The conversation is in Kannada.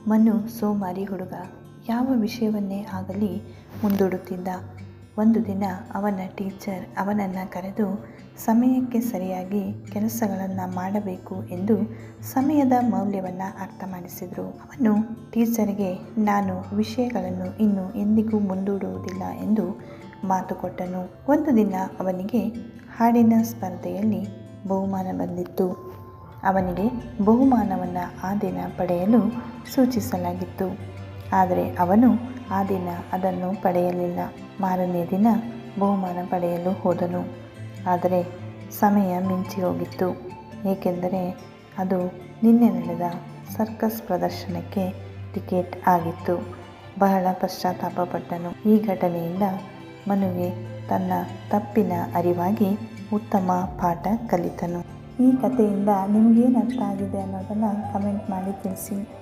ಮನು ಸೋಮಾರಿ ಹುಡುಗ. ಯಾವ ವಿಷಯವನ್ನೇ ಆಗಲಿ ಮುಂದೂಡುತ್ತಿದ್ದ. ಒಂದು ದಿನ ಅವನ ಟೀಚರ್ ಅವನನ್ನು ಕರೆದು ಸಮಯಕ್ಕೆ ಸರಿಯಾಗಿ ಕೆಲಸಗಳನ್ನು ಮಾಡಬೇಕು ಎಂದು ಸಮಯದ ಮೌಲ್ಯವನ್ನು ಅರ್ಥ ಮಾಡಿಸಿದರು. ಅವನು ಟೀಚರ್ಗೆ ನಾನು ವಿಷಯಗಳನ್ನು ಇನ್ನು ಎಂದಿಗೂ ಮುಂದೂಡುವುದಿಲ್ಲ ಎಂದು ಮಾತು ಕೊಟ್ಟನು. ಒಂದು ದಿನ ಅವನಿಗೆ ಹಾಡಿನ ಸ್ಪರ್ಧೆಯಲ್ಲಿ ಬಹುಮಾನ ಬಂದಿತ್ತು. ಅವನಿಗೆ ಬಹುಮಾನವನ್ನು ಆ ದಿನ ಪಡೆಯಲು ಸೂಚಿಸಲಾಗಿತ್ತು. ಆದರೆ ಅವನು ಆ ದಿನ ಅದನ್ನು ಪಡೆಯಲಿಲ್ಲ. ಮಾರನೇ ದಿನ ಬಹುಮಾನ ಪಡೆಯಲು ಹೋದನು. ಆದರೆ ಸಮಯ ಮಿಂಚಿ ಹೋಗಿತ್ತು. ಏಕೆಂದರೆ ಅದು ನಿನ್ನೆ ನಡೆದ ಸರ್ಕಸ್ ಪ್ರದರ್ಶನಕ್ಕೆ ಟಿಕೆಟ್ ಆಗಿತ್ತು. ಬಹಳ ಪಶ್ಚಾತ್ತಾಪಪಟ್ಟನು. ಈ ಘಟನೆಯಿಂದ ಮನುಗೆ ತನ್ನ ತಪ್ಪಿನ ಅರಿವಾಗಿ ಉತ್ತಮ ಪಾಠ ಕಲಿತನು. ಈ ಕಥೆಯಿಂದ ನಿಮಗೇನು ಅರ್ಥ ಆಗಿದೆ ಅನ್ನೋದನ್ನು ಕಮೆಂಟ್ ಮಾಡಿ ತಿಳಿಸಿ.